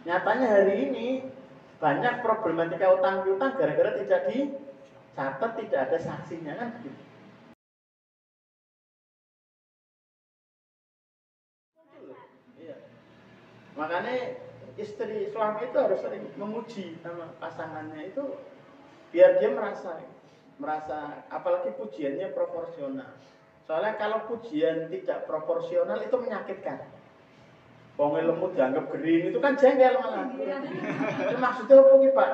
Nyatanya hari ini banyak problematika utang piutang gara-gara tidak dicatat, tidak ada saksinya kan begitu. Iya. Makanya istri suami itu harus sering memuji sama pasangannya itu biar dia merasa apalagi pujiannya proporsional. Soalnya kalau pujian tidak proporsional itu menyakitkan. Wong lemu dianggap gering itu kan jengkel malah. Itu maksudnya apa nih Pak?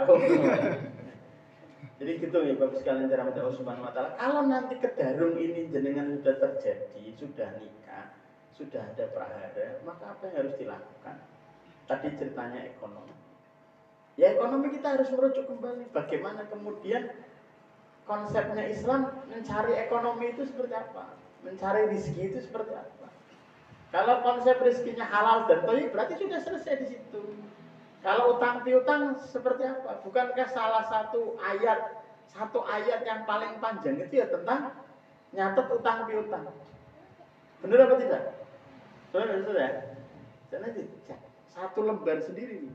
Jadi gitu ya Bapak sekalian dirahmati Allah Subhanahu wa taala. Kalau nanti kedarung ini jenengan sudah terjadi, sudah nikah, sudah ada prahara, maka apa yang harus dilakukan? Tadi ceritanya ekonomi. Ya ekonomi kita harus merujuk kembali. Bagaimana kemudian konsepnya Islam mencari ekonomi itu seperti apa? Mencari rezeki itu seperti apa? Kalau konsep rezekinya halal dan thayyib berarti sudah selesai di situ. Kalau utang piutang seperti apa? Bukankah salah satu ayat yang paling panjang itu ya tentang nyatet utang piutang. Benar apa tidak? Benar ya? Karena satu lembar sendiri nih.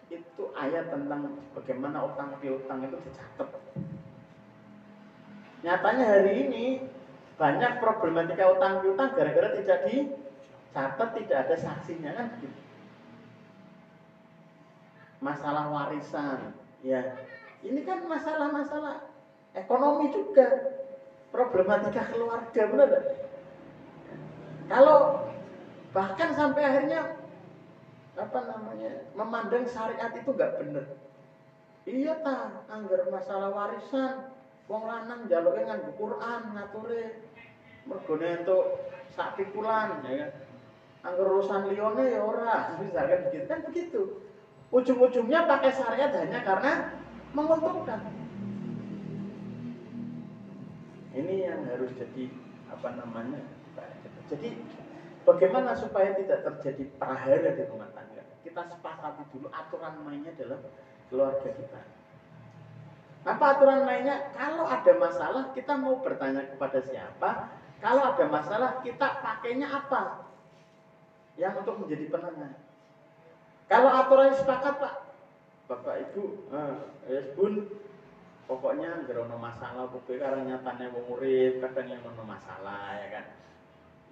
Itu ayat tentang bagaimana utang piutang itu dicatat. Nyatanya hari ini banyak problematika utang piutang gara-gara tidak dicatat, tidak ada saksinya kan begitu. Masalah warisan, ya ini kan masalah-masalah ekonomi juga, problematika keluarga, benar tak? Kalau bahkan sampai akhirnya memandang syariat itu nggak benar. Iya ta, anggar masalah warisan, wong lanang njaluke nganggo Quran ngature mergone entuk sak pikulan ya kan. Angger urusan liyane ya ora, misalkan begitu kan begitu. Ujung-ujungnya pakai syariat hanya karena menguntungkan. Ini yang harus jadi Jadi bagaimana supaya tidak terjadi prahara di rumah tangga? Kita sepakati dulu aturan mainnya dalam keluarga kita. Apa aturan mainnya? Kalau ada masalah kita mau bertanya kepada siapa? Kalau ada masalah kita pakainya apa? Yang untuk menjadi penengah. Kalau aturan sepakat Pak, Bapak Ibu, bun, pokoknya nggak ada masalah. Pokoknya karena nyatanya wong urip, kadang yang ada masalah ya kan.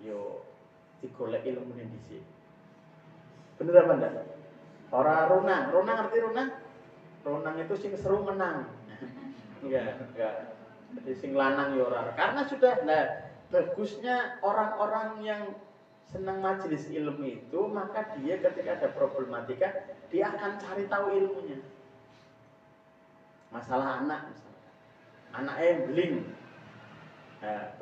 Yo, digolek ilmu ini dhisik. Bener apa enggak? Orang runang ngerti runang? Runang itu sing seru menang. Enggak. Jadi sing lanang ya ora. Karena sudah bagusnya orang-orang yang senang majelis ilmu itu, maka dia ketika ada problematika, dia akan cari tahu ilmunya. Masalah anak misalnya. Anaknya yang beling.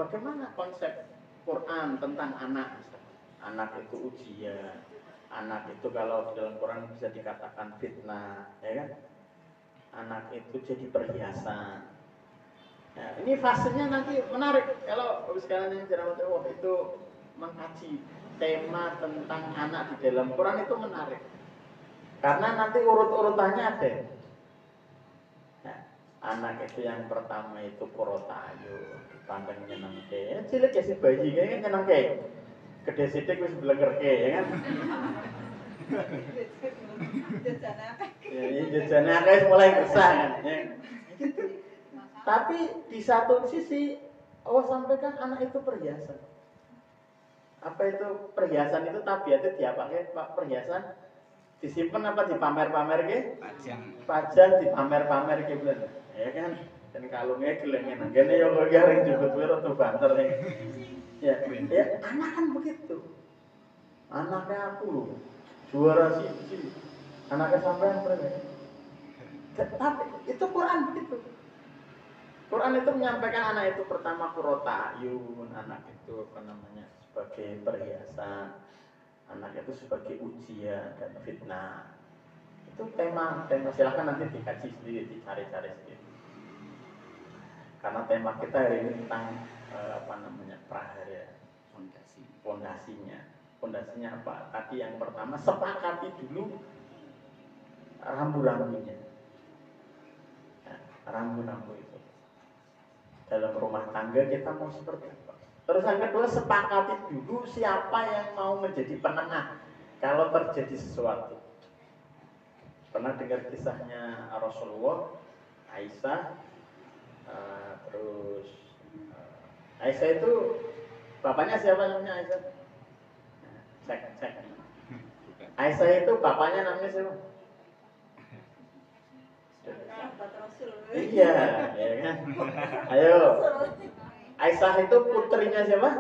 Bagaimana konsep Quran tentang anak misalnya? Anak itu ujian. Anak itu kalau dalam Quran bisa dikatakan fitnah, ya kan? Anak itu jadi perhiasan. Nah, ini fasenya nanti menarik kalau sekalian yang dirahmati Allah itu mengkaji tema tentang anak di dalam Quran itu menarik. Karena nanti urut-urutannya ada. Nah, anak itu yang pertama itu korotayu, pandang nyenengke. Cilik ya si bayi kan nyenengke. Gede sithik wis blegerke ya kan. Jajane akeh mulai besar kan. Ya. Gitu. Tapi di satu sisi Allah sampaikan anak itu perhiasan. Apa itu perhiasan itu tabiatnya diapake Pak perhiasan disimpan apa dipamer-pamer ke? Pajang dipamer-pamer ke bener. Ya kan? Dan kalungnya gelengen ngene yo kok garing jebut wiro tuh banter nih. Ya, anak kan begitu. Anaknya aku loh. Juara siji. Anaknya sampean berapa? Tapi itu Quran begitu. Quran itu menyampaikan anak itu pertama kurota ayun, anak itu sebagai perhiasan, anak itu sebagai ujian dan fitnah. Itu tema silakan nanti dikaji sendiri, dicari-cari sendiri. Karena tema kita hari ini tentang prahara, fondasinya apa? Tadi yang pertama sepakati dulu rambu-rambunya. Nah, rambu-rambu itu dalam rumah tangga kita mau seperti apa? Terus yang kedua sepakati dulu siapa yang mau menjadi penengah kalau terjadi sesuatu. pernah dengar kisahnya Rasulullah, Aisyah, terus Aisyah itu bapaknya siapa namanya Aisyah? Cek. Aisyah itu bapaknya namanya siapa? Iya, ya kan? Ayo. Aisyah itu putrinya siapa?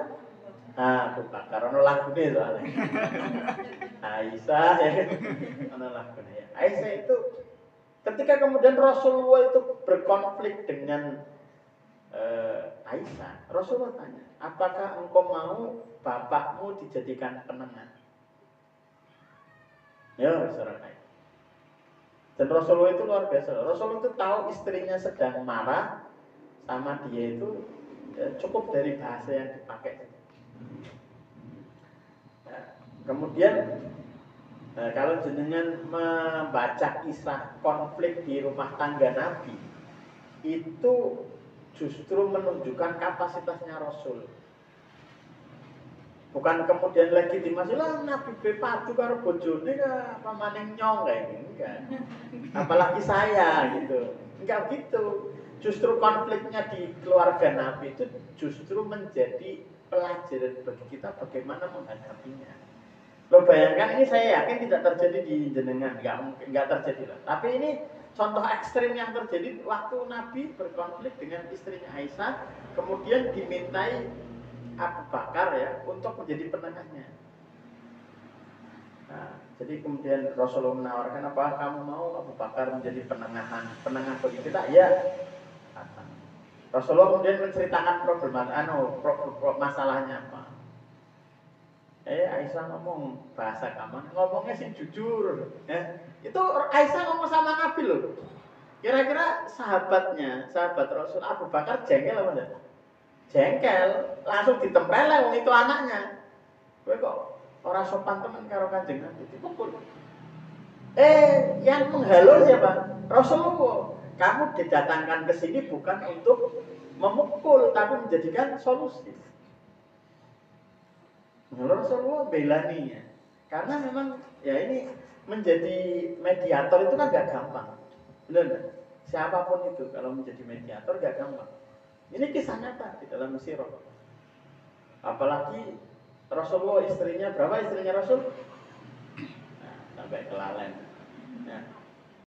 Abu Bakar, ono lagune soalnya. Aisyah ya. Ono lagune ya. Aisyah itu ketika kemudian Rasulullah itu berkonflik dengan Aisyah, Rasulullah tanya, apakah engkau mau bapakmu dijadikan penengah? Ya, saudara. Dan Rasulullah itu luar biasa. Rasulullah itu tahu istrinya sedang marah sama dia itu cukup dari bahasa yang dipakai. Kemudian kalau jenengan membaca kisah konflik di rumah tangga Nabi, itu justru menunjukkan kapasitasnya Rasul. Bukan kemudian legitimasi lah Nabi bepadu karo bojone apa maning nyong kayak gini enggak. Apalagi saya gitu. Enggak gitu. Justru konfliknya di keluarga Nabi itu justru menjadi pelajaran bagi kita bagaimana menghadapinya. Lo bayangkan ini saya yakin tidak terjadi di jenengan, enggak terjadi lah. Tapi ini contoh ekstrim yang terjadi waktu Nabi berkonflik dengan istrinya Aisyah, kemudian dimintai Abu Bakar ya untuk menjadi penengahnya. Nah, jadi kemudian Rasulullah menawarkan, apa kamu mau Abu Bakar menjadi penengah bagi kita? Ya. Rasulullah kemudian menceritakan masalahnya apa. Aisyah ngomong bahasa kaman, ngomongnya sih jujur. Itu Aisyah ngomong sama Nabi loh. Kira-kira sahabat Rasul Abu Bakar jengkel apa enggak? Jengkel, langsung ditempel wong itu anaknya. Kowe kok ora sopan temen karo Kanjeng Nabi dipukul. Yang menghalau siapa? Rasulullah. Kamu didatangkan ke sini bukan untuk memukul, tapi menjadikan solusi. Rasulullah belani ya. Karena memang ya ini menjadi mediator itu kan gak gampang. Benar enggak? Siapapun itu kalau menjadi mediator gak gampang. Ini kisah nyata di dalam sirah. Apalagi Rasulullah istrinya berapa istrinya Rasul? Nah, sampai kelalen. Nah,